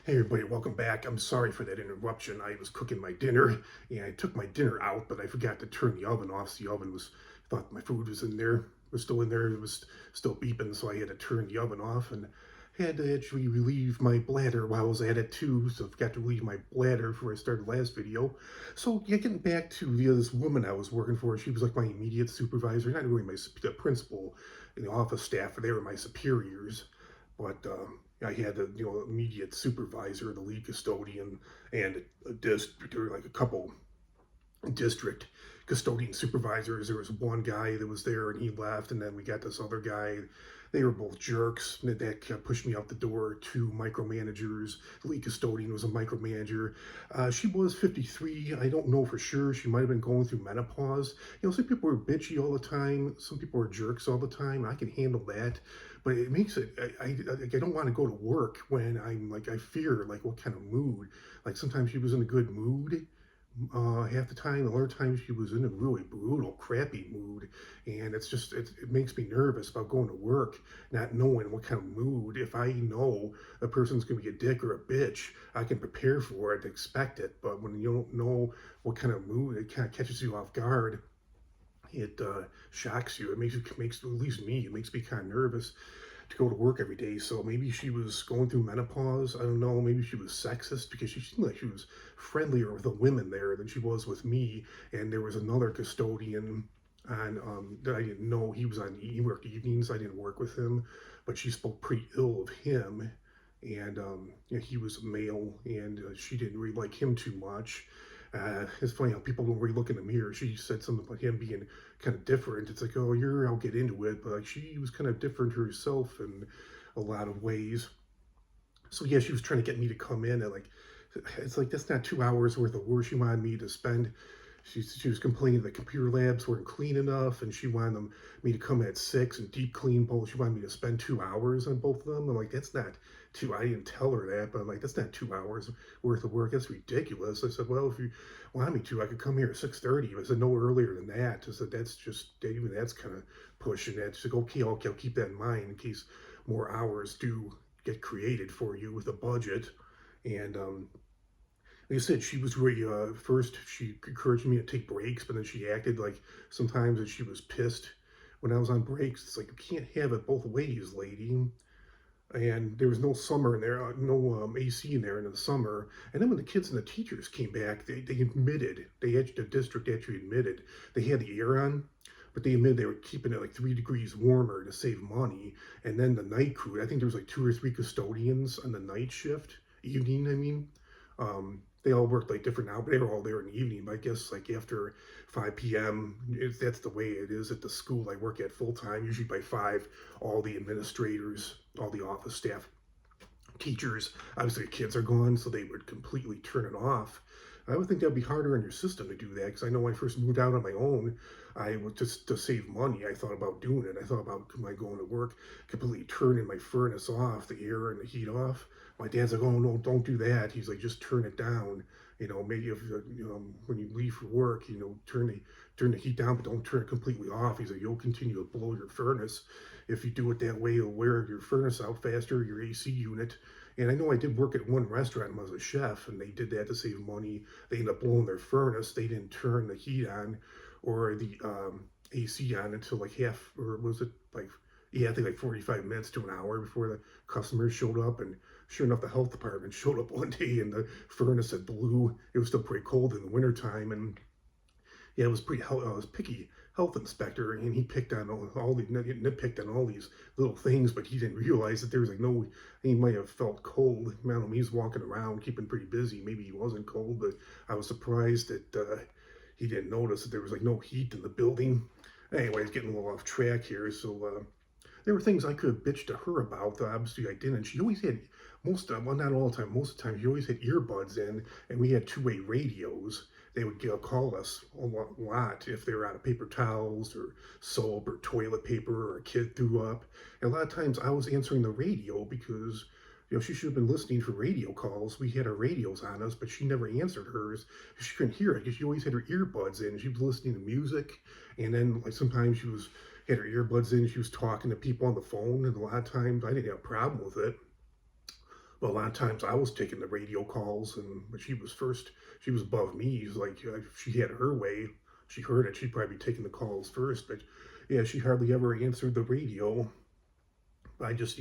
Hey everybody, welcome back. I'm sorry for that interruption. I was cooking my dinner and I took my dinner out, but I forgot to turn the oven off. So the oven was, thought my food was in there, was still in there, it was still beeping, so I had to turn the oven off and had to actually relieve my bladder while I was at it too. So I forgot to relieve my bladder before I started the last video. So yeah, getting back to this woman I was working for, she was like my immediate supervisor, not really the principal in the office staff, they were my superiors. But I had the immediate supervisor, the lead custodian, and a district or like a couple district custodian supervisors. There was one guy that was there and he left, and then we got this other guy. They were both jerks. That kept pushed me out the door. Two micromanagers. The lead custodian was a micromanager. She was 53. I don't know for sure. She might have been going through menopause. Some people are bitchy all the time. Some people are jerks all the time. I can handle that, but it makes it. I don't want to go to work when I'm like I fear like what kind of mood. Like sometimes she was in a good mood half the time. The other times she was in a really brutal, crappy mood, and it makes me nervous about going to work, not knowing what kind of mood. If I know a person's gonna be a dick or a bitch, I can prepare for it, expect it. But when you don't know what kind of mood, it kind of catches you off guard. It shocks you. It makes at least me. It makes me kind of nervous to go to work every day. So maybe she was going through menopause. I don't know. Maybe she was sexist because she seemed like she was friendlier with the women there than she was with me. And there was another custodian on that I didn't know. He worked evenings. I didn't work with him, but she spoke pretty ill of him. And he was a male, and she didn't really like him too much. It's funny how people don't really look in the mirror. She said something about him being kind of different. It's like, oh, I'll get into it, but like she was kind of different herself in a lot of ways. So yeah, she was trying to get me to come in and like, it's like that's not 2 hours worth of work she wanted me to spend. She was complaining the computer labs weren't clean enough, and she wanted me to come at 6 and deep clean both. She wanted me to spend 2 hours on both of them. I'm like, that's not two. I didn't tell her that, but I'm like, that's not 2 hours worth of work. That's ridiculous. I said, well, if you want me to, I could come here at 6:30. I said, no earlier than that. I said, even that's kind of pushing it. She's like, okay, I'll keep that in mind in case more hours do get created for you with a budget. And like I said, she was really, first, she encouraged me to take breaks, but then she acted like sometimes that she was pissed when I was on breaks. It's like, you can't have it both ways, lady. And there was no summer in there, no AC in there in the summer. And then when the kids and the teachers came back, they admitted, the district actually admitted, they had the air on, but they admitted they were keeping it like 3 degrees warmer to save money. And then the night crew, I think there was like 2 or 3 custodians on the night shift, evening, I mean. They all worked like different hours, but they were all there in the evening. But I guess like after 5 p.m., that's the way it is at the school I work at full time. Usually by 5, all the administrators, all the office staff, teachers, obviously the kids are gone, so they would completely turn it off. I would think that would be harder on your system to do that because I know when I first moved out on my own, I would just to save money. I thought about doing it. I thought about my going to work, completely turning my furnace off, the air and the heat off. My dad's like, "Oh no, don't do that." He's like, "Just turn it down. Maybe if when you leave for work, turn the heat down, but don't turn it completely off." He's like, "You'll continue to blow your furnace. If you do it that way, you'll wear your furnace out faster, your AC unit." And I know I did work at one restaurant when I was a chef, and they did that to save money. They ended up blowing their furnace. They didn't turn the heat on or the AC on until like half, or was it like, yeah, I think like 45 minutes to an hour before the customers showed up. And sure enough, the health department showed up one day and the furnace had blew. It was still pretty cold in the wintertime, and yeah, it was picky health inspector, and he picked on all the nitpicked on all these little things, but he didn't realize that there was like no. He might have felt cold. Man, he's walking around, keeping pretty busy. Maybe he wasn't cold, but I was surprised that he didn't notice that there was like no heat in the building. Anyways, getting a little off track here. So there were things I could have bitched to her about. Obviously, I didn't. She always had well, not all the time. Most of the time, she always had earbuds in, and we had two-way radios. They would call us a lot if they were out of paper towels or soap or toilet paper or a kid threw up. And a lot of times, I was answering the radio because she should have been listening for radio calls. We had our radios on us, but she never answered hers. She couldn't hear it because she always had her earbuds in. She was listening to music, and then like sometimes she was had her earbuds in. She was talking to people on the phone, and a lot of times I didn't have a problem with it. But a lot of times I was taking the radio calls, and but she was above me. She's like, if she had her way, she heard it, she'd probably be taking the calls first. But yeah, she hardly ever answered the radio. I just,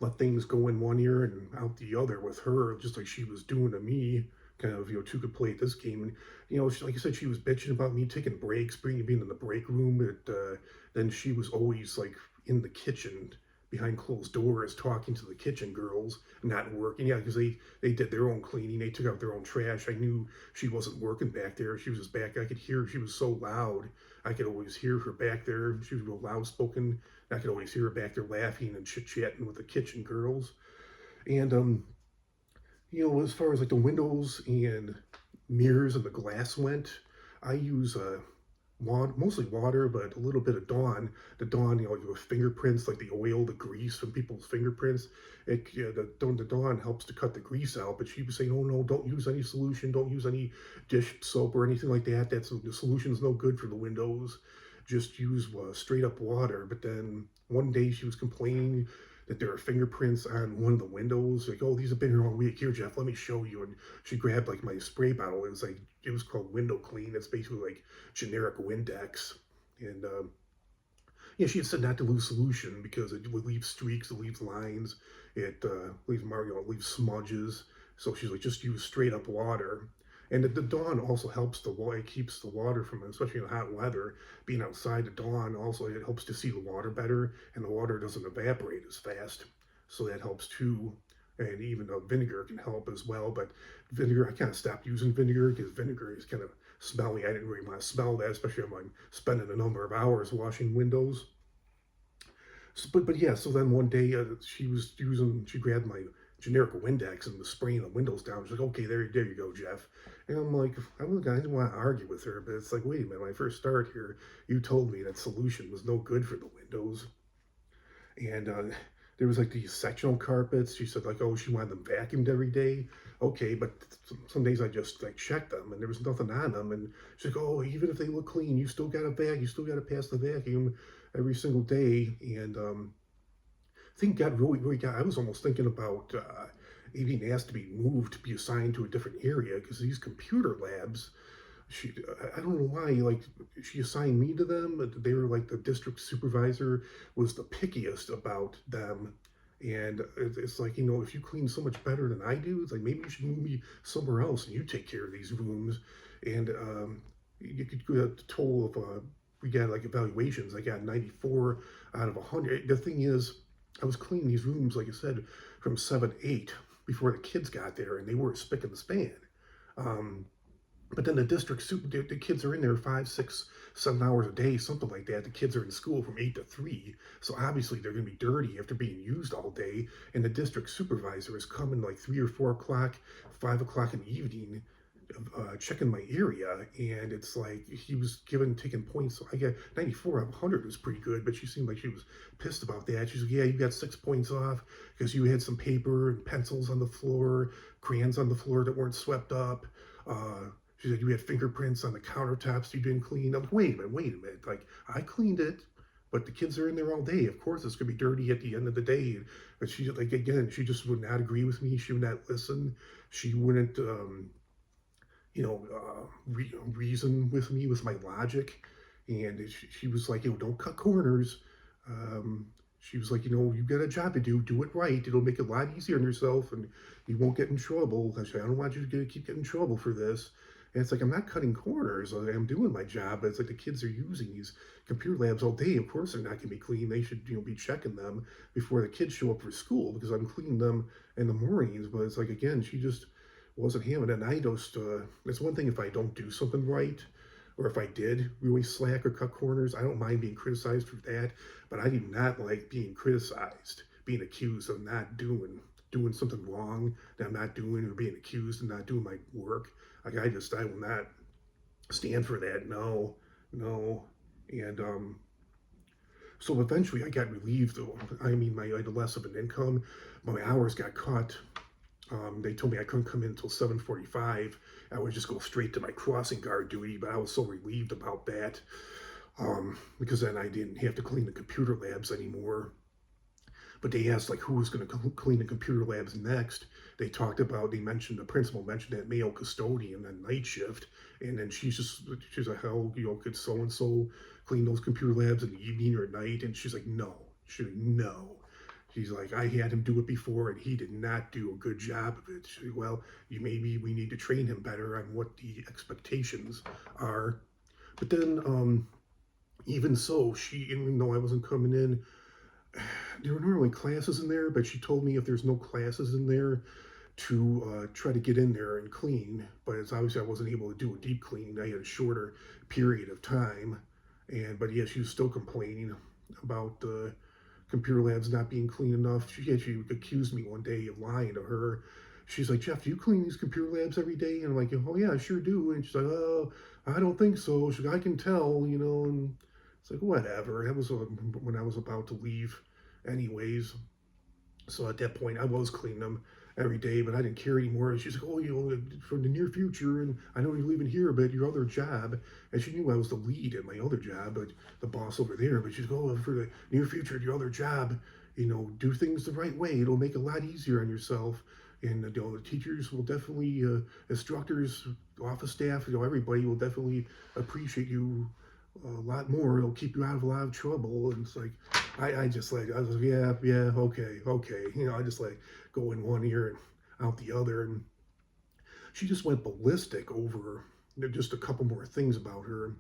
let things go in one ear and out the other with her, just like she was doing to me. Kind of, two could play at this game. And, like I said, she was bitching about me taking breaks, being in the break room. Then she was always like in the kitchen behind closed doors talking to the kitchen girls, not working. Yeah, because they did their own cleaning. They took out their own trash. I knew she wasn't working back there. She was just back. I could hear her. She was so loud. I could always hear her back there. She was real loud spoken. I could always hear her back there laughing and chit-chatting with the kitchen girls. And as far as like the windows and mirrors and the glass went, I use water, mostly water, but a little bit of Dawn. The Dawn, with fingerprints, like the oil, the grease from people's fingerprints. The Dawn helps to cut the grease out. But she was saying, oh no, don't use any solution, don't use any dish soap or anything like that. The solution's no good for the windows. Just use straight up water. But then one day she was complaining that there are fingerprints on one of the windows. Like, oh, these have been here all week. Here, Jeff, let me show you. And she grabbed like my spray bottle. It was called Window Clean. It's basically like generic Windex. And yeah, she had said not to lose solution because it would leave streaks, it leaves lines, it leaves smudges. So she's like, just use straight up water. And the Dawn also helps it keeps the water from, especially in hot weather, being outside. The Dawn also, it helps to see the water better, and the water doesn't evaporate as fast. So that helps too. And even vinegar can help as well. But vinegar, I kind of stopped using vinegar because vinegar is kind of smelly. I didn't really want to smell that, especially if I'm spending a number of hours washing windows. So, but yeah, so then one day she grabbed my generic Windex and was spraying the windows down. She's like, okay, there you go, Jeff. And I'm like, I didn't want to argue with her, but it's like, wait a minute, when I first started here, you told me that solution was no good for the windows. And there was like these sectional carpets. She said like, oh, she wanted them vacuumed every day. Okay, but some days I just like checked them and there was nothing on them. And she's like, oh, even if they look clean, you still got to you still got to pass the vacuum every single day. And I think God really got. I was almost thinking about being asked to be moved to be assigned to a different area because these computer labs. I don't know why, like, she assigned me to them. But they were like, the district supervisor was the pickiest about them. And it's like, if you clean so much better than I do, it's like, maybe you should move me somewhere else and you take care of these rooms. And you could go a total of, we got like evaluations. I got 94 out of 100. The thing is, I was cleaning these rooms, like I said, from 7, 8 before the kids got there, and they were spick and span. But then the kids are in there 5, 6, 7 hours a day, something like that. The kids are in school from 8 to 3, so obviously they're going to be dirty after being used all day. And the district supervisor is coming like 3 or 4 o'clock, 5 o'clock in the evening, checking my area, and it's like he was taking points. So I got 94 out of 100 was pretty good, but she seemed like she was pissed about that. She's like, yeah, you got 6 points off because you had some paper and pencils on the floor, crayons on the floor that weren't swept up. She's like, you had fingerprints on the countertops you didn't clean. I'm like, wait a minute. Like, I cleaned it, but the kids are in there all day. Of course, it's going to be dirty at the end of the day. But she, like, again, she just would not agree with me. She would not listen. She wouldn't, reason with me with my logic. And she was like, don't cut corners. She was like, you've got a job to do it right. It'll make it a lot easier on yourself and you won't get in trouble. I don't want you to keep getting in trouble for this. And it's like, I'm not cutting corners. I'm doing my job. But it's like the kids are using these computer labs all day. Of course, they're not going to be clean. They should, be checking them before the kids show up for school because I'm cleaning them in the mornings. But it's like, again, she just wasn't having it. And I just, it's one thing if I don't do something right, or if I did really slack or cut corners, I don't mind being criticized for that. But I do not like being criticized, being accused of not doing something wrong that I'm not doing, or being accused of not doing my work. Like, I will not stand for that. No. And so eventually I got relieved. I had less of an income. My hours got cut. They told me I couldn't come in until 7:45. I would just go straight to my crossing guard duty, but I was so relieved about that because then I didn't have to clean the computer labs anymore. But they asked like who was going to clean the computer labs next. They mentioned the principal mentioned that male custodian on night shift, and then she's like, hell, could so and so clean those computer labs in the evening or night? And she's like, no. She's like, no. She's like, I had him do it before, and he did not do a good job of it. She's like, well, maybe we need to train him better on what the expectations are. But then, even so, even though I wasn't coming in, there were normally classes in there, but she told me if there's no classes in there to try to get in there and clean. But it's obviously I wasn't able to do a deep clean. I had a shorter period of time, but yeah, she was still complaining about the computer labs not being clean enough. She accused me one day of lying to her. She's like, Jeff, do you clean these computer labs every day? And I'm like, oh yeah, I sure do. And she's like, oh, I don't think so. She's like, I can tell, and it's like, whatever. That was when I was about to leave anyways. So at that point, I was cleaning them every day, but I didn't care anymore. She's like, oh, for the near future, and I know you're leaving here, but your other job, and she knew I was the lead at my other job, but the boss over there, but she's like, oh, for the near future, your other job, do things the right way. It'll make it a lot easier on yourself. And the teachers will definitely, instructors, office staff, everybody will definitely appreciate you a lot more. It'll keep you out of a lot of trouble. And it's like, I just like, I was like, yeah, okay. I just like go in one ear and out the other. And she just went ballistic over just a couple more things about her.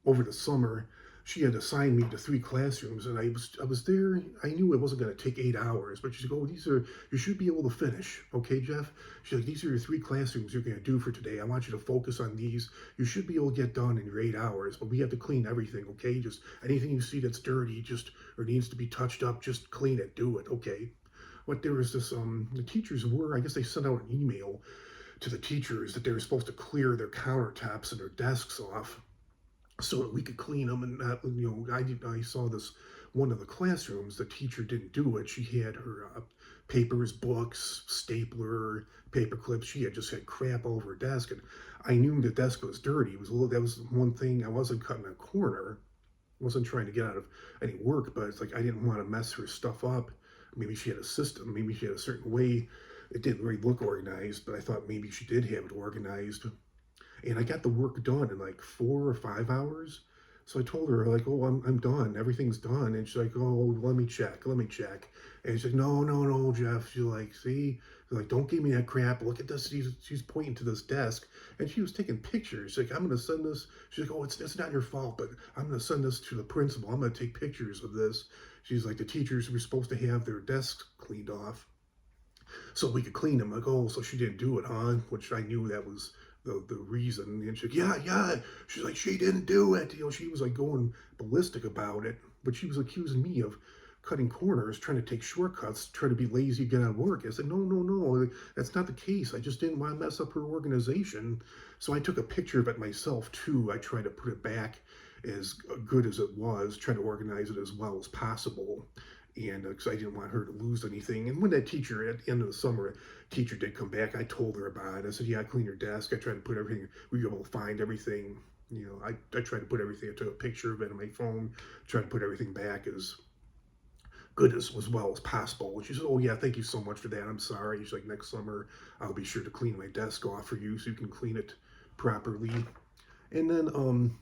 Over the summer, she had assigned me to 3 classrooms, and I was there. I knew it wasn't going to take 8 hours, but she's like, "Oh, you should be able to finish, okay, Jeff?" She's like, "These are your 3 classrooms you're going to do for today. I want you to focus on these. You should be able to get done in your 8 hours, but we have to clean everything, okay? Just anything you see that's dirty, or needs to be touched up, just clean it. Do it, okay?" But there was this the teachers were, I guess they sent out an email to the teachers that they were supposed to clear their countertops and their desks off so that we could clean them. And not, I saw this one of the classrooms. The teacher didn't do it. She had her papers, books, stapler, paper clips. She had just had crap all over her desk, and I knew the desk was dirty. That was one thing. I wasn't cutting a corner. I wasn't trying to get out of any work, but it's like I didn't want to mess her stuff up. Maybe she had a system. Maybe she had a certain way. It didn't really look organized, but I thought maybe she did have it organized. And I got the work done in like 4 or 5 hours. So I told her like, "Oh, I'm done. Everything's done." And she's like, "Oh, let me check. Let me check." And she's like, "No, Jeff." She's like, "See." She's like, "Don't give me that crap. Look at this." She's pointing to this desk, and she was taking pictures. She's like, "I'm gonna send this." She's like, "Oh, it's not your fault, but I'm gonna send this to the principal. I'm gonna take pictures of this." She's like, "The teachers were supposed to have their desks cleaned off so we could clean them." Like, "Oh, so she didn't do it, huh?" Which I knew that was the reason. And she's like, yeah. She's like, "She didn't do it." She was like going ballistic about it, but she was accusing me of cutting corners, trying to take shortcuts, trying to be lazy, get out of work. I said, no, that's not the case. I just didn't want to mess up her organization. So I took a picture of it myself too. I tried to put it back as good as it was, try to organize it as well as possible. And because I didn't want her to lose anything. And when that teacher, at the end of the summer, teacher did come back, I told her about it. I said, "Yeah, I cleaned your desk. I tried to put everything, we were able to find everything. I tried to put everything, I took a picture of it on my phone, tried to put everything back as good as well as possible." And she said, "Oh yeah, thank you so much for that. I'm sorry." She's like, "Next summer, I'll be sure to clean my desk off for you so you can clean it properly." And then,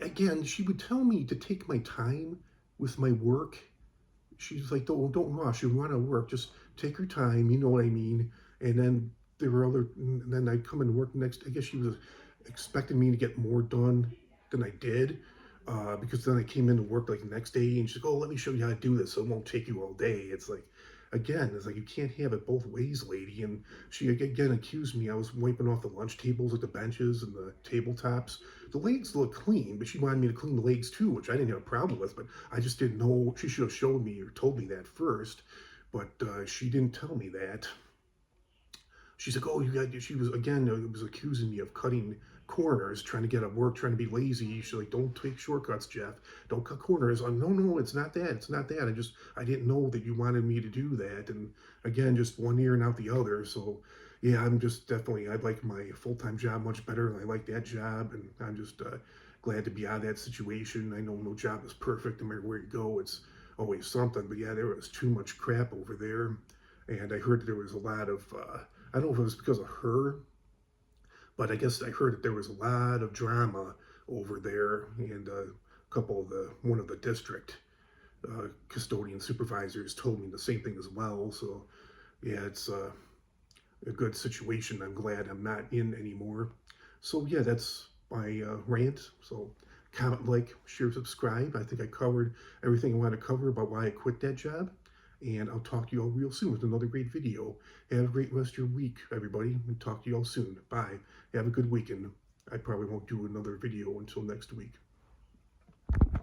again, she would tell me to take my time with my work. She's like, don't rush. You want to work, just take your time. You know what I mean? And then and then I'd come into work next. I guess she was expecting me to get more done than I did, because then I came into work like the next day, and she's like, "Oh, let me show you how to do this. So it won't take you all day." It's like, again, it's like you can't have it both ways, lady. And she again accused me I was wiping off the lunch tables, like the benches and the tabletops. The legs look clean, but she wanted me to clean the legs too, which I didn't have a problem with. But I just didn't know. She should have showed me or told me that first, but she didn't tell me that. She's like, "Oh, you got." She was again, was accusing me of cutting corners, trying to get at work, trying to be lazy. She's like, "Don't take shortcuts, Jeff. Don't cut corners." I'm, no, it's not that. It's not that. I didn't know that you wanted me to do that. And again, just one ear and out the other. So, yeah, I'm just definitely. I like my full-time job much better, and I like that job, and I'm just glad to be out of that situation. I know no job is perfect. No matter where you go, it's always something. But yeah, there was too much crap over there. And I heard that there was a lot of, I don't know if it was because of her, but I guess I heard that there was a lot of drama over there. And one of the district custodian supervisors told me the same thing as well. So yeah, it's a good situation. I'm glad I'm not in anymore. So yeah, that's my rant. So comment, like, share, subscribe. I think I covered everything I want to cover about why I quit that job. And I'll talk to you all real soon with another great video. Have a great rest of your week, everybody. We'll talk to you all soon. Bye. Have a good weekend. I probably won't do another video until next week.